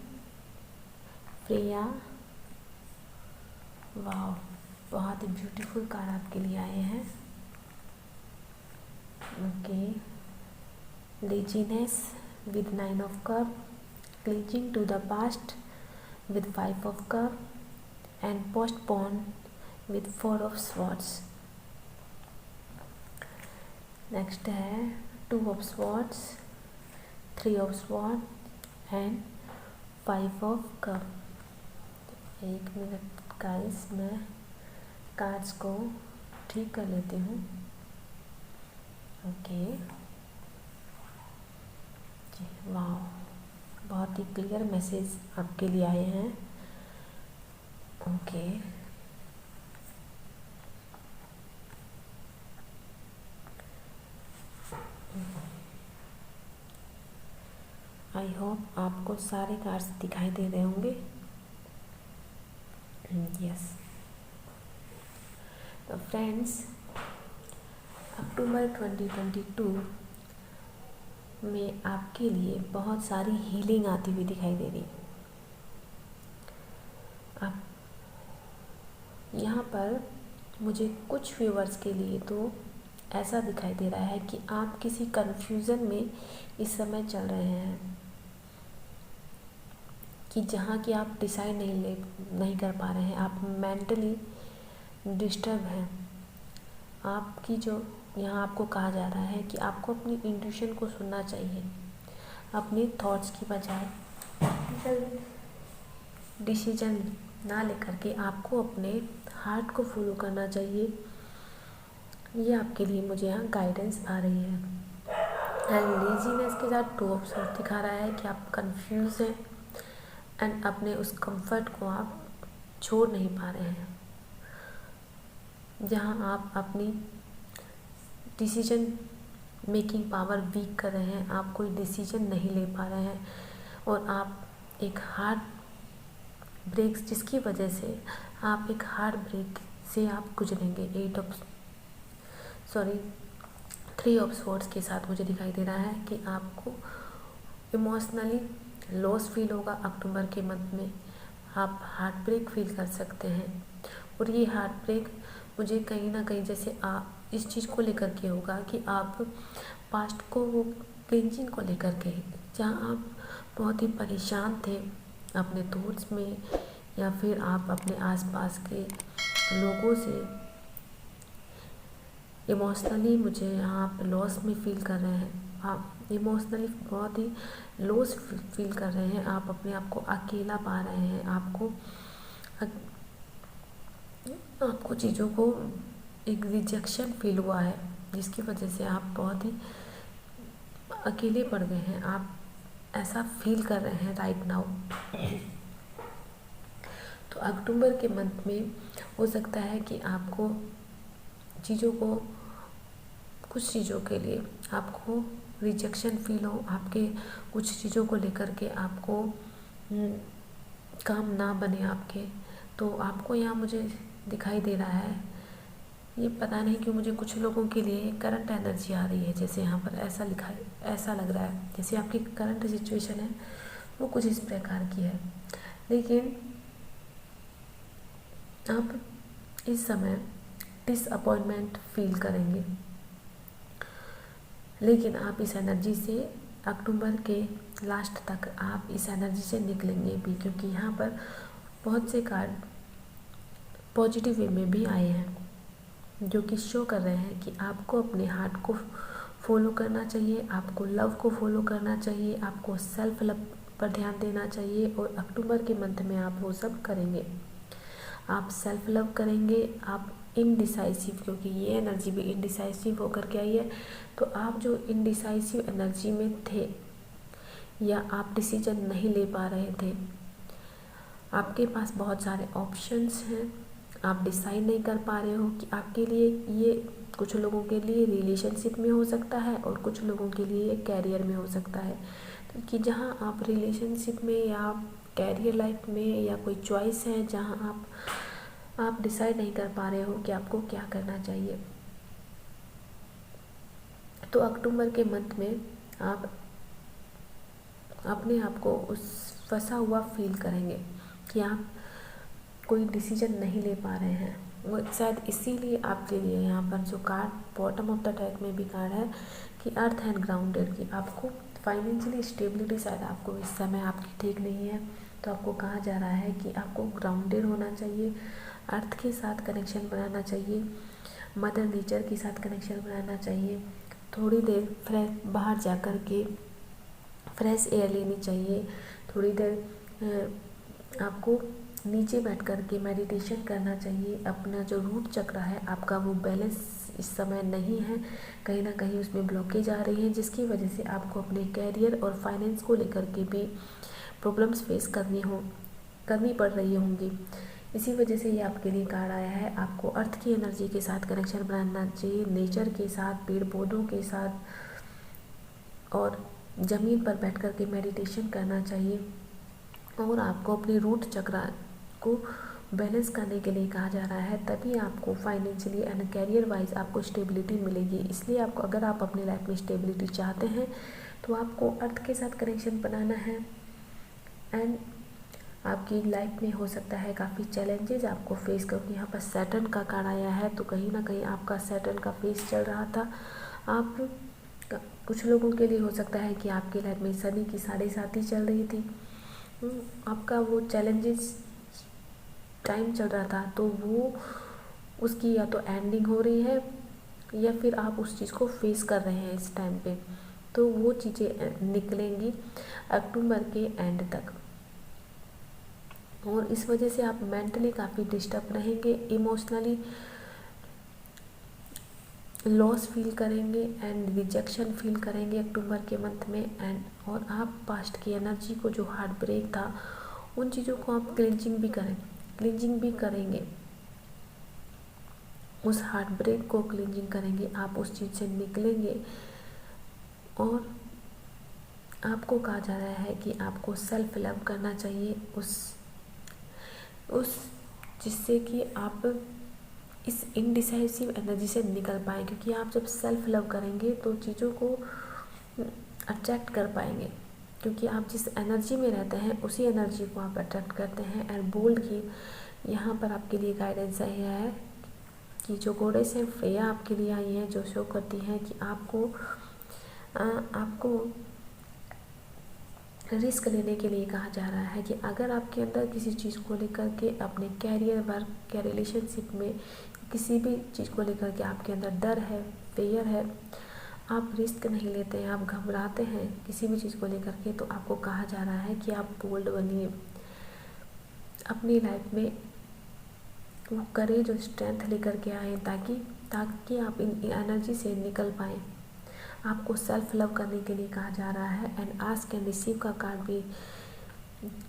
Freya. वाह, बहुत ही ब्यूटीफुल कार्ड आपके लिए आए हैं। Okay, laziness with 9 of cup, clinging to the past with 5 of cup and postpone with 4 of swords. Next है 2 of swords, 3 of swords and 5 of cup। एक minute guys, मैं cards को ठीक कर लेती हूँ। ओके, वाह, बहुत ही क्लियर मैसेज आपके लिए आए हैं। ओके, आई होप आपको सारे कार्ड्स दिखाई दे रहे होंगे। यस, तो फ्रेंड्स, अक्टूबर 2022 में आपके लिए बहुत सारी हीलिंग आती हुई दिखाई दे रही। आप यहाँ पर मुझे कुछ व्यूअर्स के लिए तो ऐसा दिखाई दे रहा है कि आप किसी कन्फ्यूज़न में इस समय चल रहे हैं कि जहाँ कि आप डिसाइड नहीं कर पा रहे हैं। आप मेंटली डिस्टर्ब हैं। आपकी जो यहाँ आपको कहा जा रहा है कि आपको अपनी इंट्यूशन को सुनना चाहिए, अपने थॉट्स की बजाय डिसीजन ना लेकर के आपको अपने हार्ट को फॉलो करना चाहिए। ये आपके लिए मुझे यहाँ गाइडेंस आ रही है। एंड लेजीनेस के साथ 2 ऑफ सॉर्ड्स दिखा रहा है कि आप कंफ्यूज हैं एंड अपने उस कंफर्ट को आप छोड़ नहीं पा रहे हैं, जहाँ आप अपनी डिसीजन मेकिंग पावर वीक कर रहे हैं। आप कोई डिसीजन नहीं ले पा रहे हैं और आप एक हार्ट ब्रेक्स, जिसकी वजह से आप एक हार्ट ब्रेक से आप गुजरेंगे। 3 ऑफ स्वॉर्ड्स के साथ मुझे दिखाई दे रहा है कि आपको इमोशनली लॉस फील होगा। अक्टूबर के मंथ में आप हार्ट ब्रेक फील कर सकते हैं और ये हार्ट ब्रेक मुझे कहीं ना कहीं जैसे आप इस चीज़ को लेकर के होगा कि आप पास्ट को, वो क्लिंजिंग को लेकर के, जहाँ आप बहुत ही परेशान थे अपने थॉट्स में या फिर आप अपने आसपास के लोगों से इमोशनली मुझे यहाँ आप लॉस में फील कर रहे हैं। आप इमोशनली बहुत ही लॉस फील कर रहे हैं। आप अपने आप को अकेला पा रहे हैं। आपको चीज़ों को एक रिजेक्शन फील हुआ है, जिसकी वजह से आप बहुत ही अकेले पड़ गए हैं। आप ऐसा फील कर रहे हैं राइट नाउ। तो अक्टूबर के मंथ में हो सकता है कि आपको चीज़ों को, कुछ चीज़ों के लिए आपको रिजेक्शन फील हो, आपके कुछ चीज़ों को लेकर के आपको काम ना बने आपके। तो आपको यहाँ मुझे दिखाई दे रहा है ये पता नहीं क्यों मुझे कुछ लोगों के लिए करंट एनर्जी आ रही है, जैसे यहाँ पर ऐसा लिखा है, ऐसा लग रहा है जैसे आपकी करंट सिचुएशन है वो कुछ इस प्रकार की है। लेकिन आप इस समय डिसअपॉइंटमेंट फील करेंगे, लेकिन आप इस एनर्जी से अक्टूबर के लास्ट तक आप इस एनर्जी से निकलेंगे भी, क्योंकि यहाँ पर बहुत से कार्ड पॉजिटिव वे में भी आए हैं जो कि शो कर रहे हैं कि आपको अपने हार्ट को फॉलो करना चाहिए, आपको लव को फॉलो करना चाहिए, आपको सेल्फ लव पर ध्यान देना चाहिए, और अक्टूबर के मंथ में आप वो सब करेंगे। आप सेल्फ लव करेंगे, आप इनडिसाइसिव, क्योंकि ये एनर्जी भी इनडिसाइसिव होकर के आई है, तो आप जो इनडिसाइसिव एनर्जी में थे या आप डिसीजन नहीं ले पा रहे थे, आपके पास बहुत सारे ऑप्शंस हैं, आप डिसाइड नहीं कर पा रहे हो कि आपके लिए ये, कुछ लोगों के लिए रिलेशनशिप में हो सकता है और कुछ लोगों के लिए ये कैरियर में हो सकता है। तो कि जहाँ आप रिलेशनशिप में या कैरियर लाइफ में या कोई चॉइस है जहाँ आप डिसाइड नहीं कर पा रहे हो कि आपको क्या करना चाहिए, तो अक्टूबर के मंथ में आप अपने आप को उस फंसा हुआ फील करेंगे कि आप कोई डिसीजन नहीं ले पा रहे हैं। वो शायद इसीलिए आपके लिए यहाँ पर जो card bottom of the deck में भी कार्ड है कि अर्थ एंड ग्राउंडेड, की आपको फाइनेंशियली स्टेबिलिटी शायद आपको इस समय आपकी ठीक नहीं है, तो आपको कहा जा रहा है कि आपको ग्राउंडेड होना चाहिए, अर्थ के साथ कनेक्शन बनाना चाहिए, मदर नेचर के साथ कनेक्शन बनाना चाहिए, थोड़ी देर बाहर जा कर के फ्रेश एयर लेनी चाहिए, थोड़ी देर आपको नीचे बैठ कर के मेडिटेशन करना चाहिए। अपना जो रूट चक्र है आपका वो बैलेंस इस समय नहीं है, कहीं ना कहीं उसमें ब्लॉकेज आ रही है, जिसकी वजह से आपको अपने कैरियर और फाइनेंस को लेकर के भी प्रॉब्लम्स फेस करनी पड़ रही होंगी। इसी वजह से ये आपके लिए कार्ड आया है। आपको अर्थ की एनर्जी के साथ कनेक्शन बनाना चाहिए, नेचर के साथ, पेड़ पौधों के साथ, और ज़मीन पर बैठ कर के मेडिटेशन करना चाहिए, और आपको अपने रूट चक्र को बैलेंस करने के लिए कहा जा रहा है। तभी आपको फाइनेंशियली एंड कैरियर वाइज आपको स्टेबिलिटी मिलेगी। इसलिए आपको, अगर आप अपनी लाइफ में स्टेबिलिटी चाहते हैं तो आपको अर्थ के साथ कनेक्शन बनाना है। एंड आपकी लाइफ में हो सकता है काफ़ी चैलेंजेस आपको फेस, क्योंकि यहाँ पर सैटर्न का कार्ड आया है, तो कहीं ना कहीं आपका सैटर्न का फेस चल रहा था। आप कुछ लोगों के लिए हो सकता है कि आपकी लाइफ में शनि की 7.5 चल रही थी, आपका वो चैलेंजेस टाइम चल रहा था, तो वो उसकी या तो एंडिंग हो रही है या फिर आप उस चीज़ को फेस कर रहे हैं इस टाइम पे, तो वो चीज़ें निकलेंगी अक्टूबर के एंड तक। और इस वजह से आप मेंटली काफ़ी डिस्टर्ब रहेंगे, इमोशनली लॉस फील करेंगे एंड रिजेक्शन फील करेंगे अक्टूबर के मंथ में। एंड और आप पास्ट की एनर्जी को, जो हार्ट ब्रेक था, उन चीज़ों को आप क्लिंजिंग भी करेंगे, उस हार्ट ब्रेक को क्लिंजिंग करेंगे, आप उस चीज़ से निकलेंगे। और आपको कहा जा रहा है कि आपको सेल्फ लव करना चाहिए, उस जिससे कि आप इस इनडिसाइसिव एनर्जी से निकल पाएँ, क्योंकि आप जब सेल्फ लव करेंगे तो चीज़ों को अट्रैक्ट कर पाएंगे, क्योंकि आप जिस एनर्जी में रहते हैं उसी एनर्जी को आप अट्रैक्ट करते हैं। एंड बोल्ड की यहाँ पर आपके लिए गाइडेंस आई है कि जो गॉडेस है फ्रेया आपके लिए आई है, जो शो करती है कि आपको रिस्क लेने के लिए कहा जा रहा है कि अगर आपके अंदर किसी चीज़ को लेकर के, अपने कैरियर, वर्क या रिलेशनशिप में किसी भी चीज़ को लेकर के आपके अंदर डर है, फेयर है, आप रिस्क नहीं लेते हैं, आप घबराते हैं किसी भी चीज़ को लेकर के, तो आपको कहा जा रहा है कि आप बोल्ड बनिए, अपनी लाइफ में वो करेज और स्ट्रेंथ लेकर के आए, ताकि आप इन एनर्जी से निकल पाएँ। आपको सेल्फ लव करने के लिए कहा जा रहा है। एंड आस्क एंड रिसीव का कार्ड भी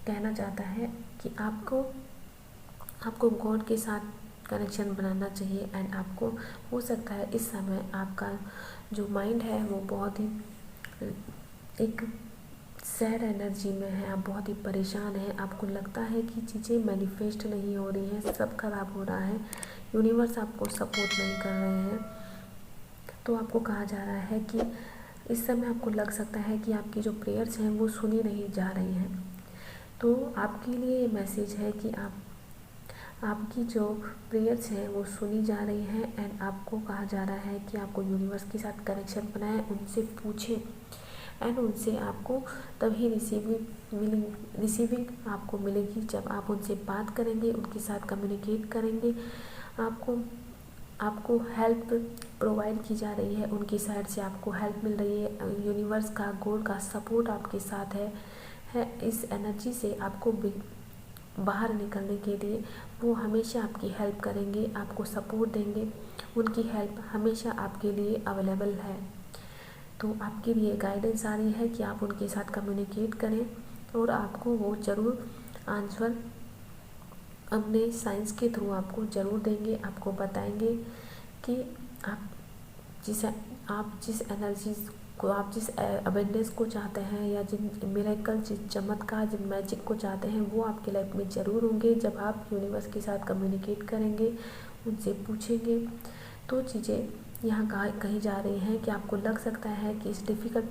कहना चाहता है कि आपको गॉड के साथ कनेक्शन बनाना चाहिए। एंड आपको हो सकता है इस समय आपका जो माइंड है वो बहुत ही एक सैड एनर्जी में हैं, आप बहुत ही परेशान हैं, आपको लगता है कि चीज़ें मैनिफेस्ट नहीं हो रही हैं, सब खराब हो रहा है, यूनिवर्स आपको सपोर्ट नहीं कर रहे हैं, तो आपको कहा जा रहा है कि इस समय आपको लग सकता है कि आपकी जो प्रेयर्स हैं वो सुनी नहीं जा रही हैं। तो आपके लिए ये मैसेज है कि आपकी जो प्रेयर्स हैं वो सुनी जा रही हैं, एंड आपको कहा जा रहा है कि आपको यूनिवर्स के साथ कनेक्शन बनाएं, उनसे पूछें, एंड उनसे आपको तभी रिसीविंग आपको मिलेगी जब आप उनसे बात करेंगे, उनके साथ कम्युनिकेट करेंगे। आपको हेल्प प्रोवाइड की जा रही है, उनकी साइड से आपको हेल्प मिल रही है, यूनिवर्स का गॉड का सपोर्ट आपके साथ है इस एनर्जी से आपको बाहर निकलने के लिए। वो हमेशा आपकी हेल्प करेंगे, आपको सपोर्ट देंगे, उनकी हेल्प हमेशा आपके लिए अवेलेबल है। तो आपके लिए गाइडेंस आ रही है कि आप उनके साथ कम्युनिकेट करें, और आपको वो ज़रूर आंसर अपने साइंस के थ्रू आपको ज़रूर देंगे, आपको बताएंगे कि आप जिस एनर्जी को, आप जिस अवेयरनेस को चाहते हैं, या जिन मिरेकल, जिस चमत्कार, जिन मैजिक को चाहते हैं, वो आपके लाइफ में ज़रूर होंगे जब आप यूनिवर्स के साथ कम्युनिकेट करेंगे, उनसे पूछेंगे। तो चीज़ें यहाँ कही जा रही हैं कि आपको लग सकता है कि इस डिफ़िकल्ट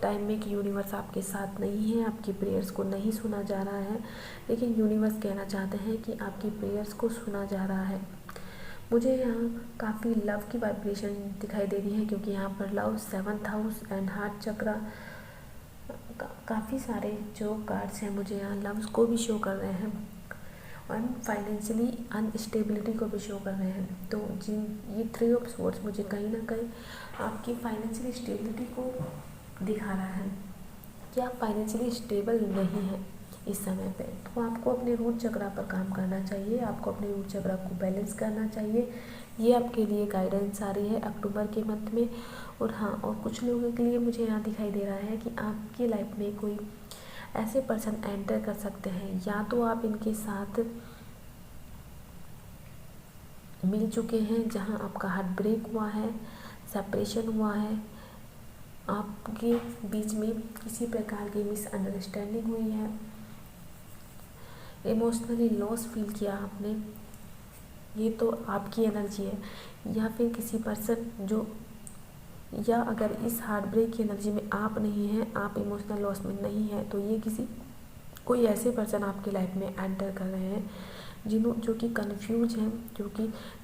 टाइम में कि यूनिवर्स आपके साथ नहीं है, आपकी प्रेयर्स को नहीं सुना जा रहा है, लेकिन यूनिवर्स कहना चाहते हैं कि आपकी प्रेयर्स को सुना जा रहा है। मुझे यहाँ काफ़ी लव की वाइब्रेशन दिखाई दे रही है, क्योंकि यहाँ पर love, 7th house and heart chakra, काफ़ी सारे जो कार्ड्स हैं मुझे यहाँ लव्स को भी शो कर रहे हैं, और फाइनेंशियली अनस्टेबिलिटी को भी शो कर रहे हैं। तो ये 3 ऑफ स्वॉर्ड्स मुझे कहीं ना कहीं आपकी फाइनेंशियली स्टेबिलिटी को दिखा रहा है कि आप फाइनेंशियली स्टेबल नहीं हैं इस समय पे। तो आपको अपने रूट चक्रा पर काम करना चाहिए, आपको अपने रूट चक्रा को बैलेंस करना चाहिए। ये आपके लिए गाइडेंस आ रही है अक्टूबर के मंथ में। और हाँ, और कुछ लोगों के लिए मुझे यहाँ दिखाई दे रहा है कि आपकी लाइफ में कोई ऐसे पर्सन एंटर कर सकते हैं, या तो आप इनके साथ मिल चुके हैं जहां आपका हार्ट ब्रेक हुआ है, सेपरेशन हुआ है, आपके बीच में किसी प्रकार की मिसअंडरस्टैंडिंग हुई है, इमोशनली लॉस फील किया आपने, ये तो आपकी एनर्जी है। या फिर किसी पर्सन जो, या अगर इस हार्ट ब्रेक की एनर्जी में आप नहीं हैं, आप इमोशनल लॉस में नहीं हैं, तो ये कोई ऐसे पर्सन आपके लाइफ में एंटर कर रहे हैं जो कि कन्फ्यूज हैं,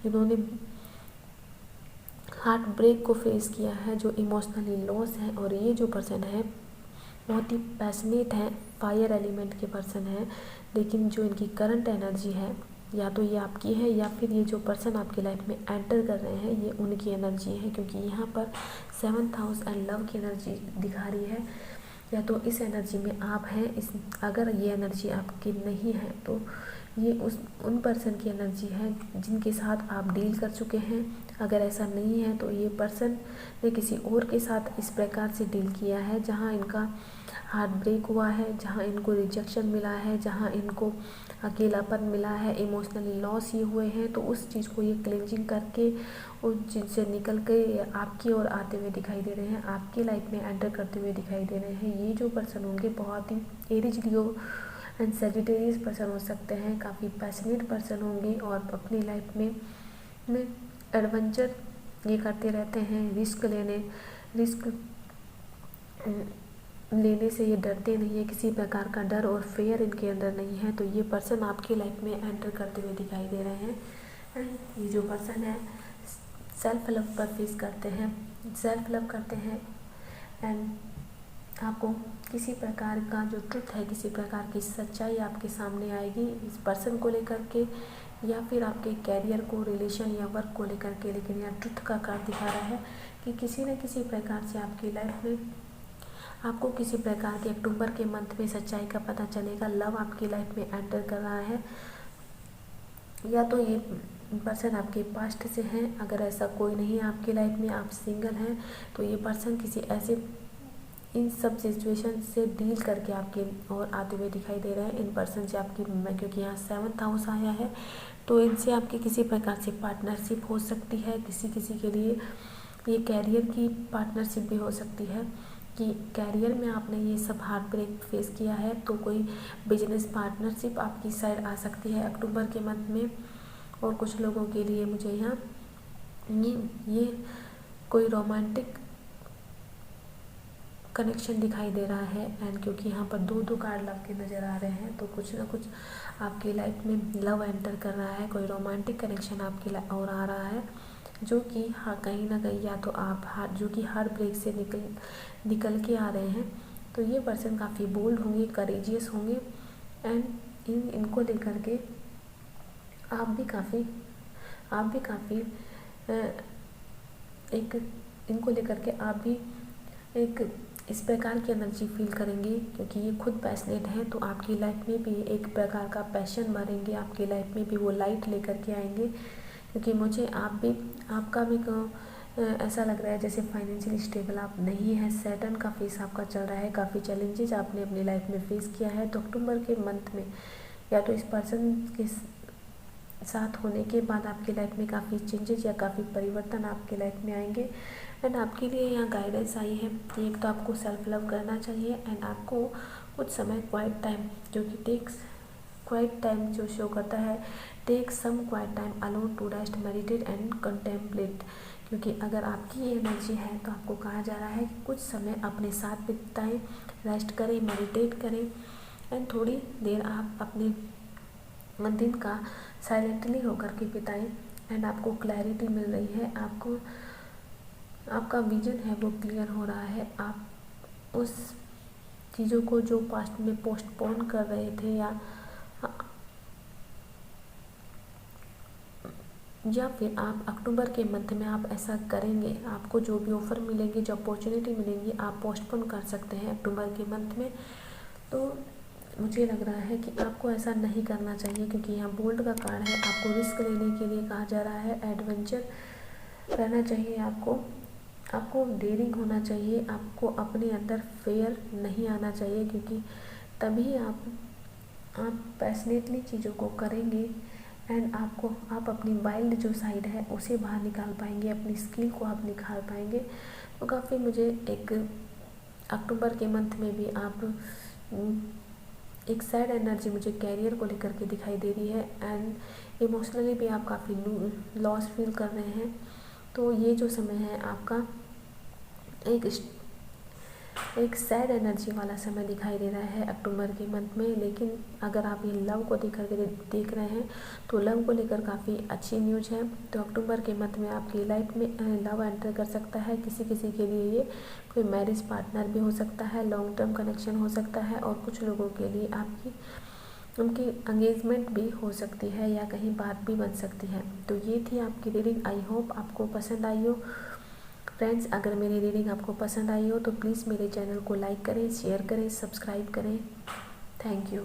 जिन्होंने हार्ट ब्रेक को फेस किया है, जो इमोशनली लॉस है। और ये जो पर्सन है बहुत ही पैशनेट हैं, फायर एलिमेंट के पर्सन हैं, लेकिन जो इनकी करंट एनर्जी है, या तो ये आपकी है, या फिर ये जो पर्सन आपकी लाइफ में एंटर कर रहे हैं ये उनकी एनर्जी है, क्योंकि यहाँ पर 7th हाउस एंड लव की एनर्जी दिखा रही है। या तो इस एनर्जी में आप हैं, अगर ये एनर्जी आपकी नहीं है तो ये उन पर्सन की एनर्जी है जिनके साथ आप डील कर चुके हैं। अगर ऐसा नहीं है तो ये पर्सन ने किसी और के साथ इस प्रकार से डील किया है, जहां इनका हार्ट ब्रेक हुआ है, जहां इनको रिजेक्शन मिला है, जहां इनको अकेलापन मिला है, इमोशनली लॉस ये हुए हैं। तो उस चीज़ को ये क्लेंजिंग करके उस चीज़ से निकल के आपकी ओर आते हुए दिखाई दे रहे हैं, आपकी लाइफ में एंटर करते हुए दिखाई दे रहे हैं। ये जो पर्सन होंगे बहुत ही Aries, Leo and Sagittarius person हो सकते हैं, काफ़ी पैशनेट पर्सन होंगे, और अपनी लाइफ में एडवेंचर ये करते रहते हैं, रिस्क लेने से ये डरते नहीं है, किसी प्रकार का डर और फेयर इनके अंदर नहीं है। तो ये पर्सन आपकी लाइफ में एंटर करते हुए दिखाई दे रहे हैं। एंड ये जो पर्सन है सेल्फ लव पर फेस करते हैं, सेल्फ लव करते हैं, एंड आपको किसी प्रकार का जो ट्रुथ है, किसी प्रकार की सच्चाई आपके सामने आएगी इस पर्सन को लेकर के, या फिर आपके कैरियर को, रिलेशन या वर्क को लेकर के। लेकिन यह ट्रुथ का कार्ड दिखा रहा है कि किसी न किसी प्रकार से आपकी लाइफ में आपको किसी प्रकार के अक्टूबर के मंथ में सच्चाई का पता चलेगा। लव आपकी लाइफ में एंटर कर रहा है, या तो ये पर्सन आपके पास्ट से हैं। अगर ऐसा कोई नहीं है आपकी लाइफ में, आप सिंगल हैं, तो ये पर्सन किसी ऐसे इन सब सिचुएशन से डील करके आपके और आते हुए दिखाई दे रहे हैं। इन पर्सन से आपकी, क्योंकि यहाँ 7th हाउस आया है, तो इनसे आपकी किसी प्रकार से पार्टनरशिप हो सकती है। किसी के लिए ये कैरियर की पार्टनरशिप भी हो सकती है, कि कैरियर में आपने ये सब हार्ट ब्रेक फेस किया है तो कोई बिजनेस पार्टनरशिप आपकी साइड आ सकती है अक्टूबर के मंथ में। और कुछ लोगों के लिए मुझे यहाँ ये कोई रोमांटिक कनेक्शन दिखाई दे रहा है। एंड क्योंकि यहाँ पर दो कार्ड लव के नज़र आ रहे हैं तो कुछ ना कुछ आपकी लाइफ में लव एंटर कर रहा है, कोई रोमांटिक कनेक्शन आपकी और आ रहा है जो कि हाँ कहीं ना कहीं या तो आप जो कि हार्ट ब्रेक से निकल के आ रहे हैं। तो ये पर्सन काफ़ी बोल्ड होंगे, करेजियस होंगे एंड इनको लेकर के आप भी काफ़ी इनको लेकर के आप भी एक इस प्रकार की एनर्जी फील करेंगे क्योंकि ये खुद पैशनेट हैं। तो आपकी लाइफ में भी एक प्रकार का पैशन भरेंगे, आपकी लाइफ में भी वो लाइट लेकर के आएंगे। क्योंकि मुझे आपका भी ऐसा लग रहा है जैसे फाइनेंशियली स्टेबल आप नहीं है, सैटर्न का फेस आपका चल रहा है, काफ़ी चैलेंजेस आपने अपनी लाइफ में फेस किया है। तो अक्टूबर के मंथ में या तो इस पर्सन के साथ होने के बाद आपकी लाइफ में काफ़ी चेंजेस या काफ़ी परिवर्तन आपके लाइफ में आएंगे। एंड आपके लिए यहाँ गाइडेंस आई है कि एक तो आपको सेल्फ लव करना चाहिए एंड आपको कुछ समय क्वाइट टाइम जो कि टेक्स क्वाइट टाइम जो शो करता है take some quiet time alone to rest meditate and contemplate. क्योंकि अगर आपकी ये एनर्जी है तो आपको कहा जा रहा है कि कुछ समय अपने साथ बिताएं, रेस्ट करें, मेडिटेट करें एंड थोड़ी देर आप अपने दिन का साइलेंटली होकर के बिताएं। एंड आपको क्लैरिटी मिल रही है, आपका विजन है वो क्लियर हो रहा है। आप उस चीज़ों को जो पास्ट में पोस्टपोन कर रहे थे या फिर आप अक्टूबर के मंथ में आप ऐसा करेंगे, आपको जो भी ऑफ़र मिलेंगे, जो अपॉर्चुनिटी मिलेंगी आप पोस्टपोन कर सकते हैं अक्टूबर के मंथ में। तो मुझे लग रहा है कि आपको ऐसा नहीं करना चाहिए क्योंकि यहाँ बोल्ड का कार्ड है, आपको रिस्क लेने के लिए कहा जा रहा है, एडवेंचर रहना चाहिए, आपको डेयरिंग होना चाहिए, आपको अपने अंदर फेयर नहीं आना चाहिए क्योंकि तभी आप पैशनेटली चीज़ों को करेंगे एंड आप अपनी वाइल्ड जो साइड है उसे बाहर निकाल पाएंगे, अपनी स्किल को आप निखार पाएंगे। तो काफ़ी मुझे एक अक्टूबर के मंथ में भी आप एक सैड एनर्जी मुझे कैरियर को लेकर के दिखाई दे रही है एंड इमोशनली भी आप काफ़ी लॉस फील कर रहे हैं। तो ये जो समय है आपका एक सैड एनर्जी वाला समय दिखाई दे रहा है अक्टूबर के मंथ में। लेकिन अगर आप ये लव को देख रहे हैं तो लव को लेकर काफ़ी अच्छी न्यूज़ है। तो अक्टूबर के मंथ में आपकी लाइफ में लव एंटर कर सकता है, किसी के लिए ये कोई मैरिज पार्टनर भी हो सकता है, लॉन्ग टर्म कनेक्शन हो सकता है और कुछ लोगों के लिए उनकी एंगेजमेंट भी हो सकती है या कहीं बात भी बन सकती है। तो ये थी आपकी रीडिंग, आई होप आपको पसंद आई हो। फ्रेंड्स, अगर मेरी रीडिंग आपको पसंद आई हो तो प्लीज़ मेरे चैनल को लाइक करें, शेयर करें, सब्सक्राइब करें। Thank you.